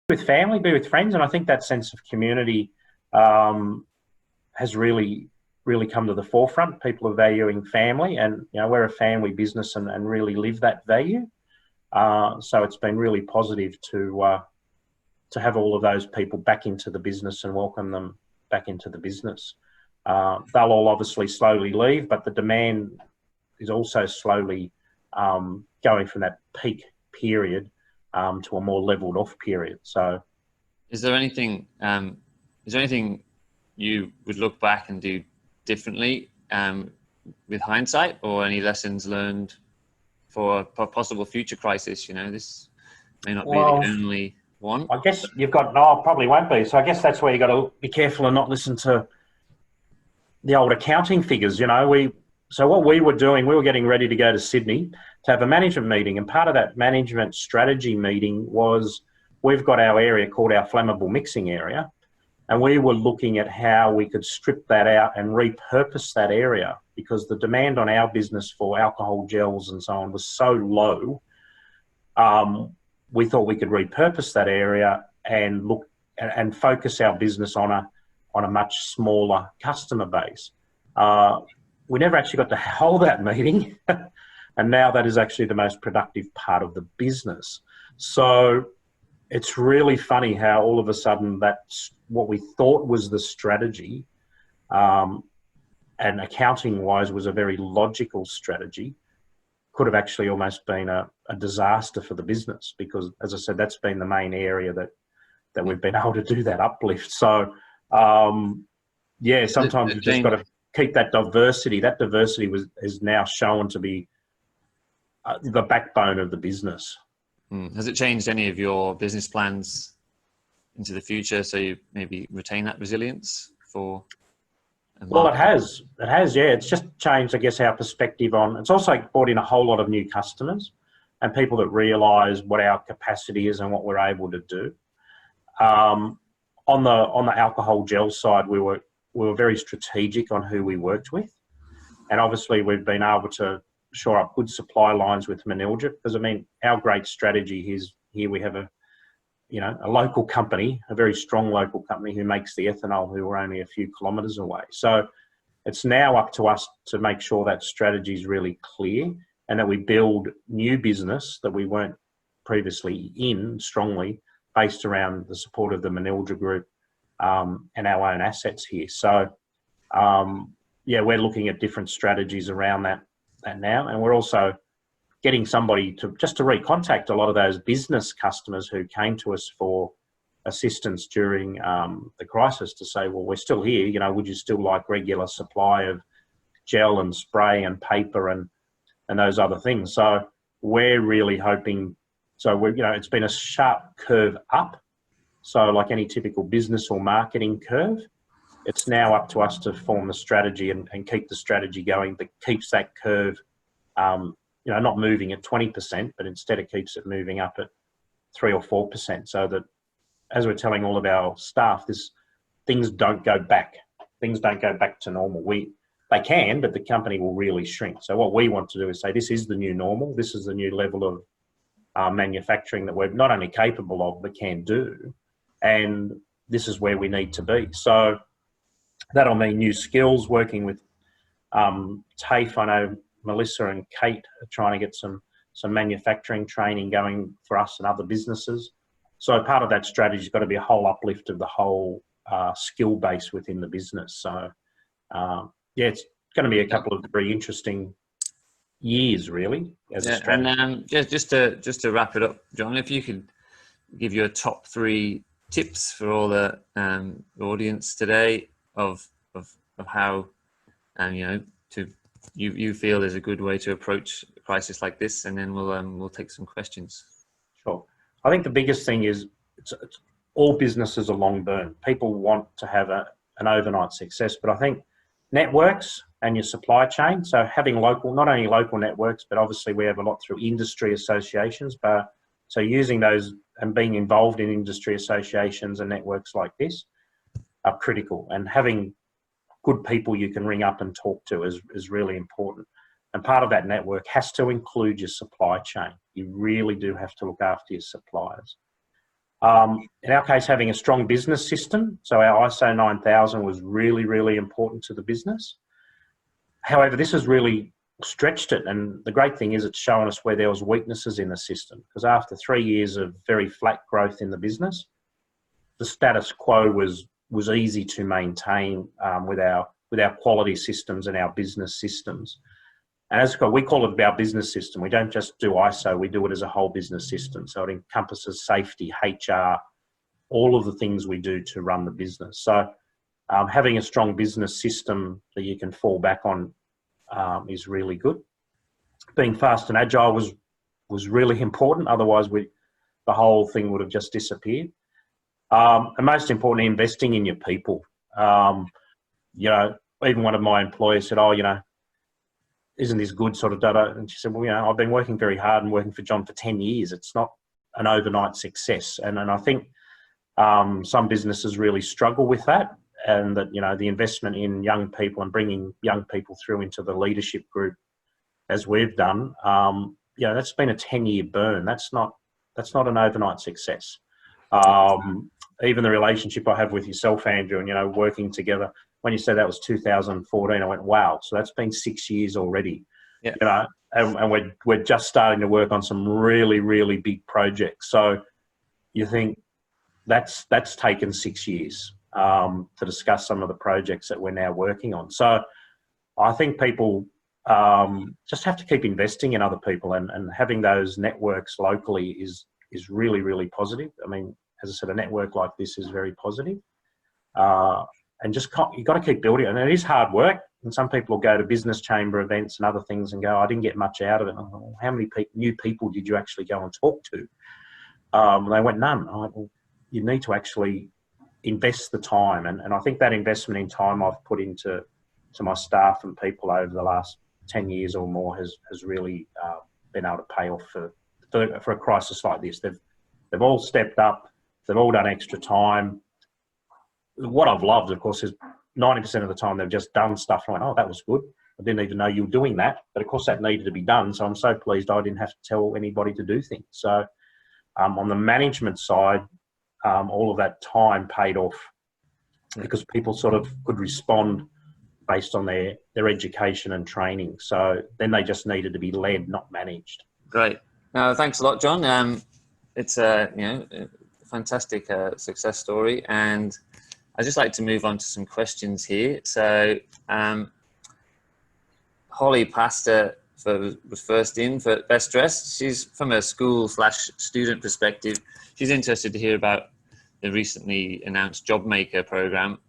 with family, be with friends, and I think that sense of community has really come to the forefront. People are valuing family, and we're a family business, and really live that value. So it's been really positive to have all of those people back into the business and welcome them back into the business. They'll all obviously slowly leave, but the demand is also slowly going from that peak period to a more leveled off period. So, is there anything you would look back and do differently with hindsight, or any lessons learned for a possible future crisis? This may not be the only one. I guess you've got, no, probably won't be. So I guess that's where you got to be careful and not listen to the old accounting figures. So what we were doing, we were getting ready to go to Sydney to have a management meeting, and part of that management strategy meeting was we've got our area called our flammable mixing area, and we were looking at how we could strip that out and repurpose that area, because the demand on our business for alcohol gels and so on was so low. We thought we could repurpose that area and look and focus our business on a much smaller customer base. We never actually got to hold that meeting, and now that is actually the most productive part of the business. So it's really funny how all of a sudden that's what we thought was the strategy, and accounting-wise was a very logical strategy, could have actually almost been a disaster for the business, because, as I said, that's been the main area that we've been able to do that uplift. So, sometimes you've just got to keep that diversity. That diversity is now shown to be the backbone of the business. Has it changed any of your business plans into the future, so you maybe retain that resilience for? Well, it has, yeah. It's just changed, I guess, our perspective on. It's also brought in a whole lot of new customers and people that realise what our capacity is and what we're able to do. On the alcohol gel side, we were very strategic on who we worked with, and obviously we've been able to shore up good supply lines with Manildra, because our great strategy is here we have a local company, a very strong local company who makes the ethanol, who are only a few kilometres away. So it's now up to us to make sure that strategy is really clear, and that we build new business that we weren't previously in strongly, based around the support of the Manildra Group and our own assets here. So, we're looking at different strategies around that now, and we're also getting somebody to recontact a lot of those business customers who came to us for assistance during the crisis, to say, well, we're still here, would you still like regular supply of gel and spray and paper and those other things? So we're really hoping, it's been a sharp curve up. So like any typical business or marketing curve, it's now up to us to form the strategy and keep the strategy going, but keeps that curve not moving at 20%, but instead it keeps it moving up at 3 or 4%, so that, as we're telling all of our staff, things don't go back to normal. They can, but the company will really shrink. So what we want to do is say, this is the new normal. This is the new level of manufacturing that we're not only capable of, but can do. And this is where we need to be. So that'll mean new skills, working with TAFE. I know Melissa and Kate are trying to get some manufacturing training going for us and other businesses. So part of that strategy has got to be a whole uplift of the whole skill base within the business. So it's going to be a couple of very interesting years, really, as a strategy. And just to wrap it up, John, if you could give your top 3 tips for all the audience today of how you feel is a good way to approach a crisis like this, and then we'll take some questions. Sure. I think the biggest thing is it's all businesses are long burn. People want to have an overnight success, but I think networks and your supply chain, so having not only local networks, but obviously we have a lot through industry associations, but so using those and being involved in industry associations and networks like this are critical, and having good people you can ring up and talk to is really important. And part of that network has to include your supply chain. You really do have to look after your suppliers. In our case, having a strong business system. So our ISO 9000 was really, really important to the business. However, this has really stretched it. And the great thing is it's shown us where there was weaknesses in the system, because after 3 years of very flat growth in the business, the status quo was easy to maintain with our quality systems and our business systems. And as we call it our business system, we don't just do ISO, we do it as a whole business system. So it encompasses safety, HR, all of the things we do to run the business. So having a strong business system that you can fall back on is really good. Being fast and agile was really important. Otherwise, the whole thing would have just disappeared. And most importantly, investing in your people. You know, even one of my employers said, "Oh, you know, isn't this good?" sort of data. And she said, "Well, you know, I've been working very hard and working for John for 10 years. It's not an overnight success." And I think some businesses really struggle with that, and that, you know, the investment in young people and bringing young people through into the leadership group, as we've done, you know, that's been a 10-year burn. That's not an overnight success. Even the relationship I have with yourself, Andrew, and, you know, working together, when you said that was 2014, I went, wow, so that's been 6 years already. Yeah. You know, and we're just starting to work on some really, really big projects. So you think that's taken 6 years to discuss some of the projects that we're now working on. So I think people just have to keep investing in other people, and having those networks locally is really, really positive. I mean, as I said, a network like this is very positive. And just you've got to keep building it. And it is hard work. And some people will go to business chamber events and other things and go, "I didn't get much out of it." And go, "How many new people did you actually go and talk to?" And they went, "None." I'm like, "Well, you need to actually invest the time." And I think that investment in time I've put into my staff and people over the last 10 years or more has really been able to pay off for a crisis like this. They've all stepped up. They've all done extra time. What I've loved, of course, is 90% of the time they've just done stuff and I went, "Oh, that was good. I didn't even know you were doing that." But of course that needed to be done. So I'm so pleased I didn't have to tell anybody to do things. So on the management side, all of that time paid off because people sort of could respond based on their education and training. So then they just needed to be led, not managed. Great. No, thanks a lot, John. It's a fantastic success story, and I'd just like to move on to some questions here. So Holly Pastor was first in for Best Dressed. She's from a school/student perspective. She's interested to hear about the recently announced JobMaker program,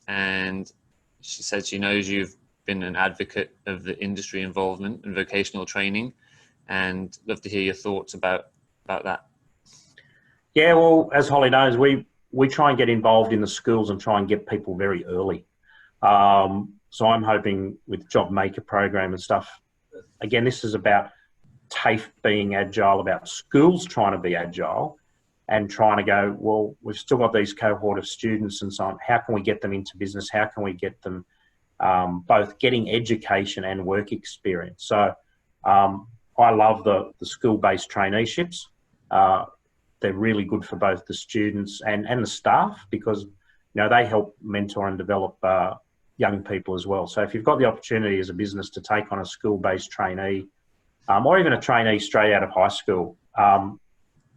and she said she knows you've been an advocate of the industry involvement and vocational training, and love to hear your thoughts about that. Yeah, well, as Holly knows, we try and get involved in the schools and try and get people very early. So I'm hoping with JobMaker program and stuff, again, this is about TAFE being agile, about schools trying to be agile and trying to go, well, we've still got these cohort of students and so on. How can we get them into business? How can we get them both getting education and work experience? So I love the school-based traineeships. They're really good for both the students and the staff because, you know, they help mentor and develop young people as well. So if you've got the opportunity as a business to take on a school-based trainee or even a trainee straight out of high school,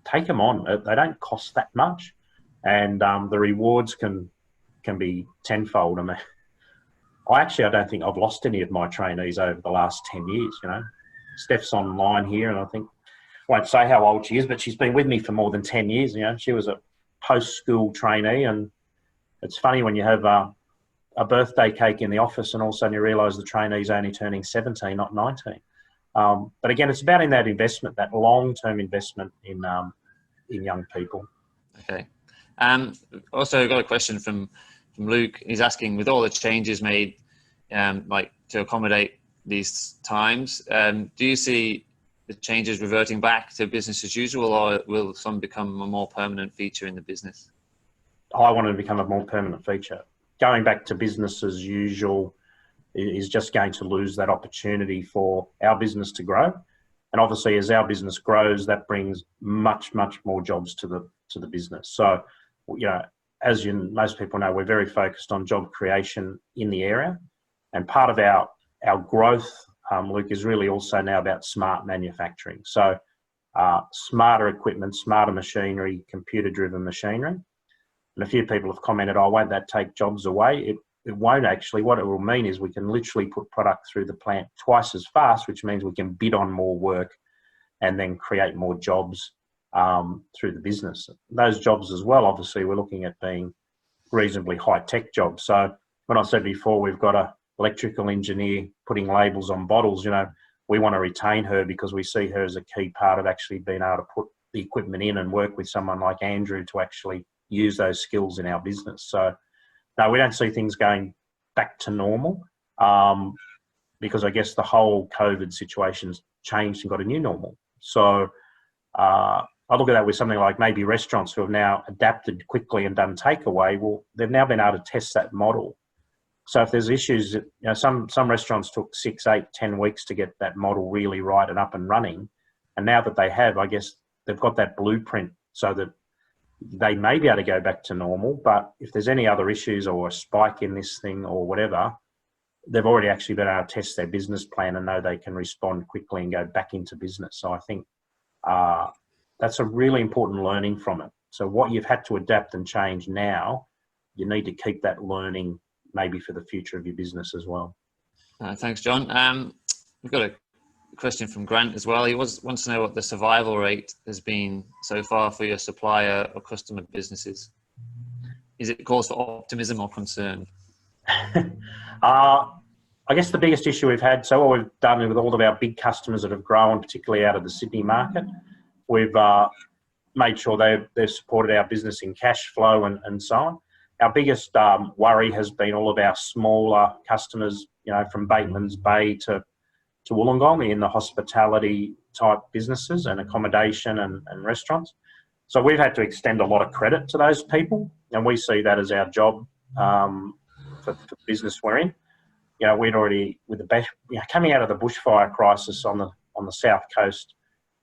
take them on. They don't cost that much, and the rewards can be tenfold. I mean, I don't think I've lost any of my trainees over the last 10 years. You know, Steph's online here, and I think, I won't say how old she is, but she's been with me for more than 10 years. You know, she was a post-school trainee, and it's funny when you have a birthday cake in the office and all of a sudden you realise the trainee's only turning 17, not 19. But again, it's about in that investment, that long-term investment in young people. Okay. Also got a question from Luke. He's asking, with all the changes made, like to accommodate these times, do you see the changes reverting back to business as usual, or will some become a more permanent feature in the business? I want it to become a more permanent feature. Going back to business as usual is just going to lose that opportunity for our business to grow. And obviously, as our business grows, that brings much more jobs to the business. So, as most people know, we're very focused on job creation in the area, and part of our growth, Luke, is really also now about smart manufacturing. So, smarter equipment, smarter machinery, computer-driven machinery. And a few people have commented, "Oh, won't that take jobs away?" It won't actually. What it will mean is we can literally put product through the plant twice as fast, which means we can bid on more work and then create more jobs through the business. Those jobs as well, obviously, we're looking at being reasonably high-tech jobs. So when I said before, we've got a electrical engineer putting labels on bottles, we want to retain her because we see her as a key part of actually being able to put the equipment in and work with someone like Andrew to actually use those skills in our business. So no, we don't see things going back to normal because I guess the whole COVID situation's changed and got a new normal. So I look at that with something like maybe restaurants who have now adapted quickly and done takeaway. Well, they've now been able to test that model. So if there's issues, some restaurants took 6, 8, 10 weeks to get that model really right and up and running. And now that they have, I guess they've got that blueprint so that they may be able to go back to normal. But if there's any other issues or a spike in this thing or whatever, they've already actually been able to test their business plan and know they can respond quickly and go back into business. So I think that's a really important learning from it. So what you've had to adapt and change now, you need to keep that learning maybe for the future of your business as well. Thanks, John. We've got a question from Grant as well. He wants to know what the survival rate has been so far for your supplier or customer businesses. Is it cause for optimism or concern? I guess the biggest issue we've had, so what we've done with all of our big customers that have grown, particularly out of the Sydney market, we've made sure they've supported our business in cash flow and so on. Our biggest worry has been all of our smaller customers, from Bateman's Bay to Wollongong in the hospitality type businesses and accommodation and restaurants. So we've had to extend a lot of credit to those people, and we see that as our job for the business we're in. We'd already, with coming out of the bushfire crisis on the south coast,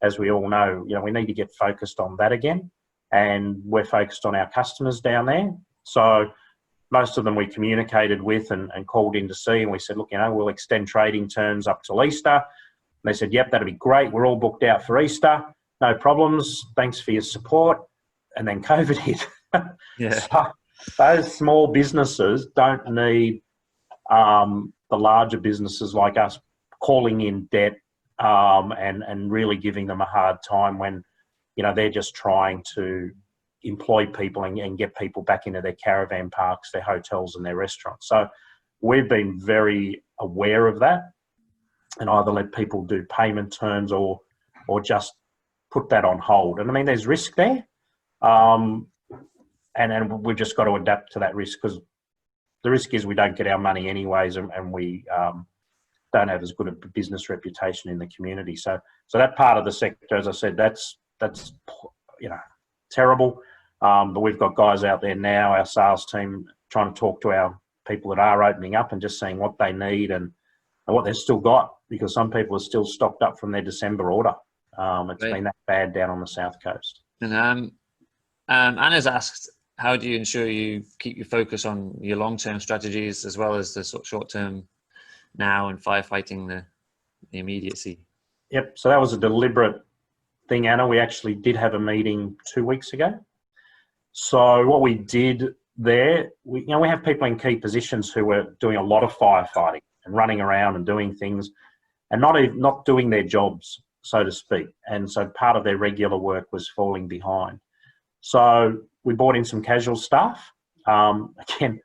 as we all know, we need to get focused on that again, and we're focused on our customers down there. So most of them we communicated with and called in to see, and we said, look, we'll extend trading terms up till Easter. And they said, yep, that'd be great. We're all booked out for Easter. No problems. Thanks for your support. And then COVID hit. Yeah. So those small businesses don't need the larger businesses like us calling in debt and really giving them a hard time when, they're just trying to employ people and get people back into their caravan parks, their hotels and their restaurants. So we've been very aware of that and either let people do payment terms or just put that on hold. And I mean, there's risk there. And we've just got to adapt to that risk because the risk is we don't get our money anyways and we don't have as good a business reputation in the community. So that part of the sector, as I said, that's terrible. But we've got guys out there now, our sales team, trying to talk to our people that are opening up and just seeing what they need and what they've still got, because some people are still stocked up from their December order. It's been that bad down on the south coast. And Anna's asked, how do you ensure you keep your focus on your long-term strategies as well as the short-term now and firefighting the immediacy? Yep. So that was a deliberate thing, Anna. We actually did have a meeting 2 weeks ago. So what we did there, we have people in key positions who were doing a lot of firefighting and running around and doing things and not doing their jobs, so to speak. And so part of their regular work was falling behind. So we brought in some casual staff. Again,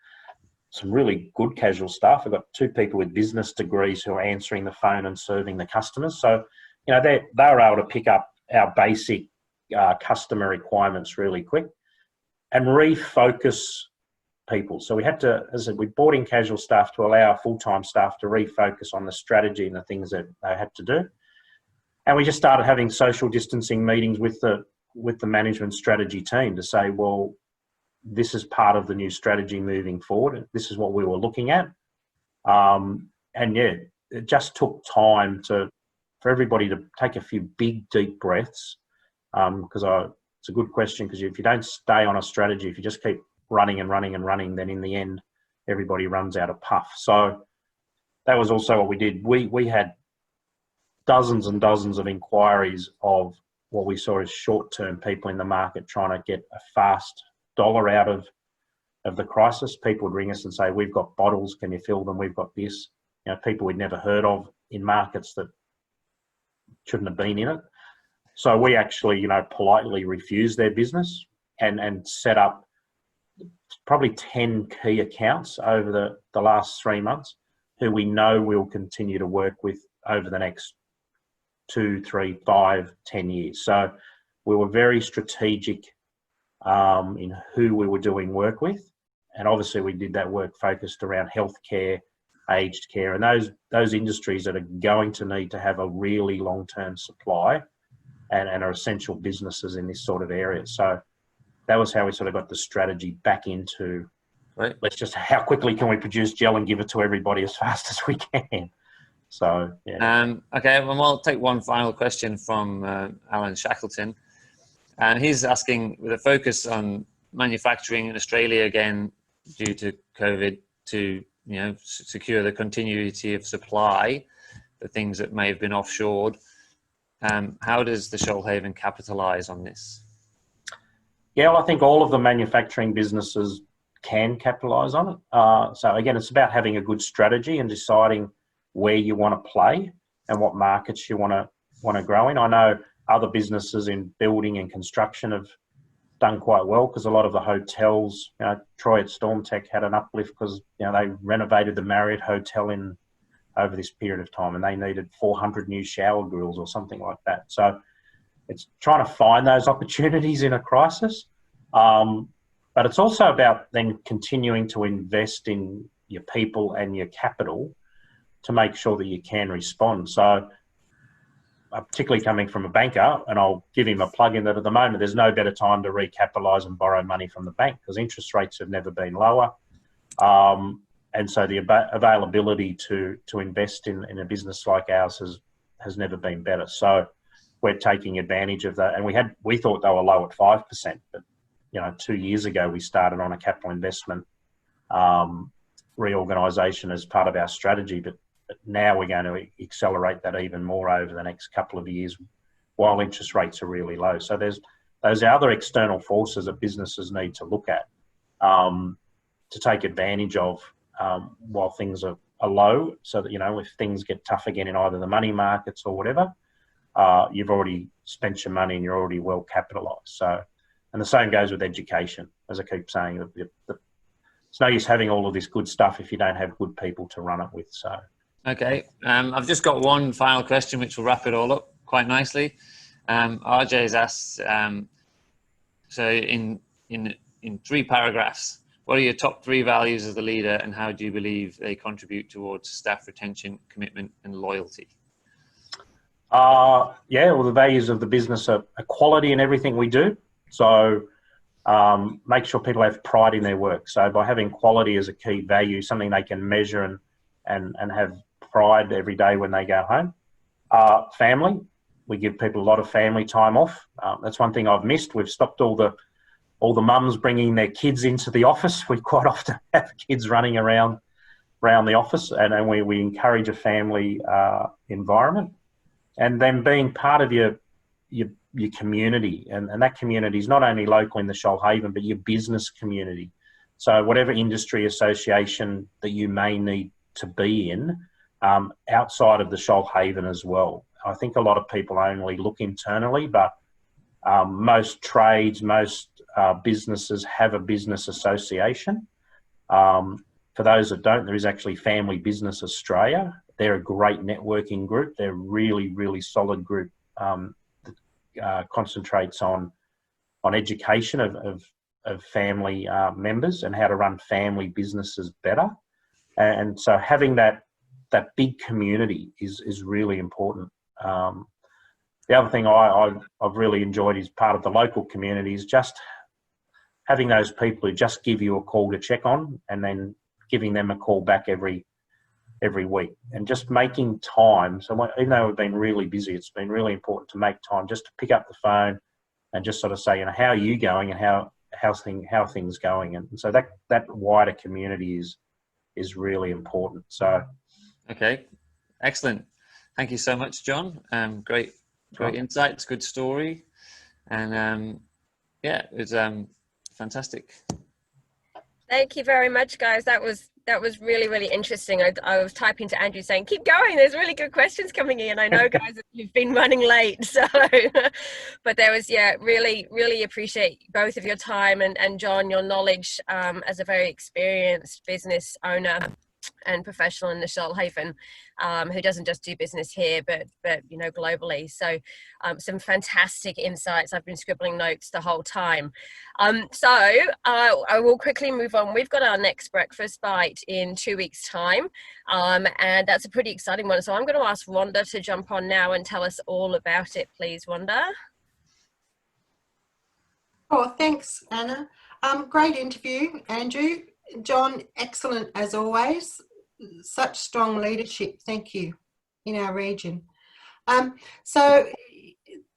some really good casual staff. We've got 2 people with business degrees who are answering the phone and serving the customers. So, they were able to pick up our basic customer requirements really quick and refocus people. So we had to, as I said, we brought in casual staff to allow our full-time staff to refocus on the strategy and the things that they had to do. And we just started having social distancing meetings with the management strategy team to say, well, this is part of the new strategy moving forward. This is what we were looking at. And yeah, it just took time to for everybody to take a few big, deep breaths, because it's a good question, because if you don't stay on a strategy, if you just keep running and running and running, then in the end, everybody runs out of puff. So that was also what we did. We had dozens and dozens of inquiries of what we saw as short-term people in the market trying to get a fast dollar out of the crisis. People would ring us and say, we've got bottles, can you fill them? We've got this. People we'd never heard of in markets that shouldn't have been in it. So we actually, politely refused their business and set up probably 10 key accounts over the last 3 months who we know we'll continue to work with over the next 2, 3, 5, 10 years. So we were very strategic in who we were doing work with. And obviously we did that work focused around healthcare, aged care, and those industries that are going to need to have a really long-term supply and are essential businesses in this sort of area. So that was how we sort of got the strategy back into, right. Let's just, how quickly can we produce gel and give it to everybody as fast as we can? So, yeah. Okay, well, we'll take one final question from Alan Shackleton. And he's asking, with a focus on manufacturing in Australia again, due to COVID, to secure the continuity of supply, the things that may have been offshored, how does the Shoalhaven capitalise on this? Yeah, well, I think all of the manufacturing businesses can capitalise on it. So again, it's about having a good strategy and deciding where you want to play and what markets you want to grow in. I know other businesses in building and construction have done quite well, because a lot of the hotels, Troy at Stormtech had an uplift because they renovated the Marriott Hotel over this period of time, and they needed 400 new shower grills or something like that. So it's trying to find those opportunities in a crisis, but it's also about then continuing to invest in your people and your capital to make sure that you can respond. So particularly coming from a banker, and I'll give him a plug in that at the moment, there's no better time to recapitalise and borrow money from the bank, because interest rates have never been lower. And so the availability to invest in a business like ours has never been better. So we're taking advantage of that. And we thought they were low at 5%, but 2 years ago we started on a capital investment reorganisation as part of our strategy, but now we're going to accelerate that even more over the next couple of years while interest rates are really low. So there's those other external forces that businesses need to look at to take advantage of while things are low, so that, if things get tough again in either the money markets or whatever, you've already spent your money and you're already well capitalised. So, and the same goes with education. As I keep saying, it's no use having all of this good stuff if you don't have good people to run it with. So. Okay, I've just got one final question, which will wrap it all up quite nicely. RJ has asked, so in 3 paragraphs, what are your top 3 values as a leader, and how do you believe they contribute towards staff retention, commitment, and loyalty? Well, the values of the business are quality in everything we do. So make sure people have pride in their work. So by having quality as a key value, something they can measure and have pride every day when they go home. Family, we give people a lot of family time off. That's one thing I've missed. We've stopped all the mums bringing their kids into the office. We quite often have kids running around the office, and we encourage a family environment. And then being part of your community, and that community is not only local in the Shoalhaven, but your business community. So whatever industry association that you may need to be in, outside of the Shoalhaven as well. I think a lot of people only look internally, but most trades, most businesses have a business association. For those that don't, there is actually Family Business Australia. They're a great networking group. They're a really, really solid group that concentrates on education of family members and how to run family businesses better. And so having that big community is really important. The other thing I've really enjoyed is part of the local community is just having those people who just give you a call to check on, and then giving them a call back every every week, and just making time. So even though we've been really busy, it's been really important to make time just to pick up the phone and just sort of say, how are you going, and how are things going, and so that wider community is really important. So, okay, excellent. Thank you so much, John. Great insights, good story, and yeah, it was fantastic. Thank you very much, guys. That was really, really interesting. I was typing to Andrew saying, keep going. There's really good questions coming in. I know, guys, you've been running late. So, but there was, really, really appreciate both of your time and John, your knowledge as a very experienced business owner and professional in the Shoalhaven, who doesn't just do business here, but globally. So some fantastic insights. I've been scribbling notes the whole time. So I will quickly move on. We've got our next breakfast bite in 2 weeks' time, and that's a pretty exciting one. So I'm going to ask Rhonda to jump on now and tell us all about it, please, Rhonda. Oh, thanks, Anna. Great interview, Andrew. John, excellent as always. Such strong leadership, thank you, in our region. So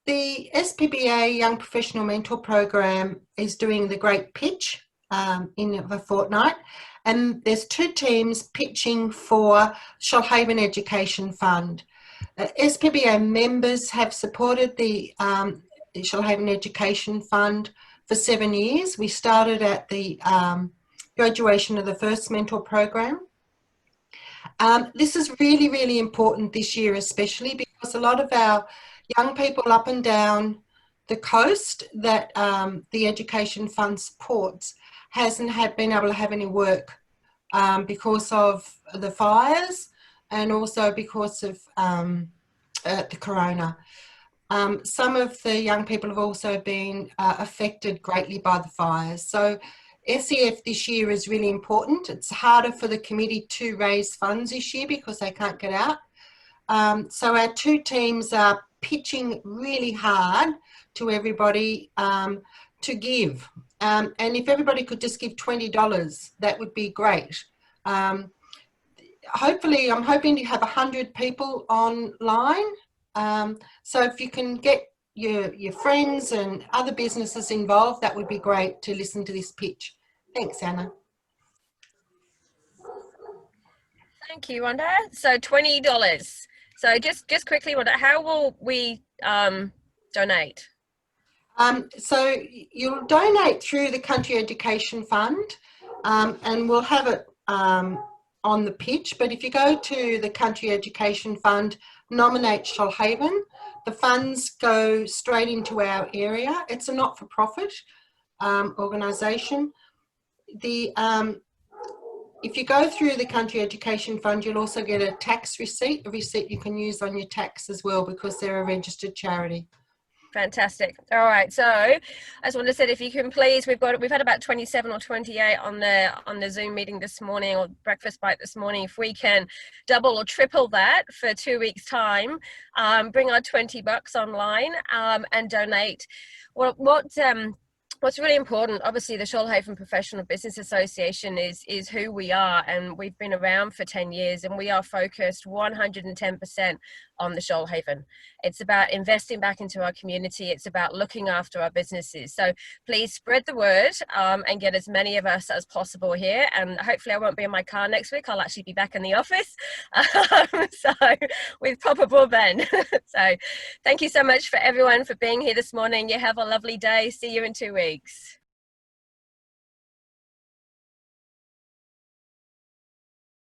the SPBA Young Professional Mentor Program is doing the Great Pitch in a fortnight, and there's 2 teams pitching for Shoalhaven Education Fund. SPBA members have supported the Shoalhaven Education Fund for 7 years. We started at the graduation of the first mentor program. This is really, really important this year, especially because a lot of our young people up and down the coast that the Education Fund supports hasn't been able to have any work because of the fires and also because of the corona. Some of the young people have also been affected greatly by the fires. So SEF this year is really important. It's harder for the committee to raise funds this year because they can't get out. So our 2 teams are pitching really hard to everybody to give. And if everybody could just give $20, that would be great. Hopefully, I'm hoping to have 100 people online. So if you can get your friends and other businesses involved, that would be great to listen to this pitch. Thanks, Anna. Thank you, Rhonda. So $20. So just quickly, Rhonda, how will we donate? So you'll donate through the Country Education Fund, and we'll have it on the pitch. But if you go to the Country Education Fund, nominate Shoalhaven, the funds go straight into our area. It's a not-for-profit organisation. If you go through the Country Education Fund, you'll also get a tax receipt, a receipt you can use on your tax as well, because they're a registered charity. Fantastic. All right. So I just want to say, if you can please, we've had about 27 or 28 on the Zoom meeting this morning, or breakfast bite this morning. If we can double or triple that for 2 weeks time, bring our $20 online and donate. What's really important, obviously, the Shoalhaven Professional Business Association is who we are, and we've been around for 10 years, and we are focused 110% on the Shoalhaven. It's about investing back into our community. It's about looking after our businesses. So please spread the word and get as many of us as possible here. And hopefully I won't be in my car next week. I'll actually be back in the office. So with proper broadband. So thank you so much for everyone for being here this morning. You have a lovely day. See you in 2 weeks.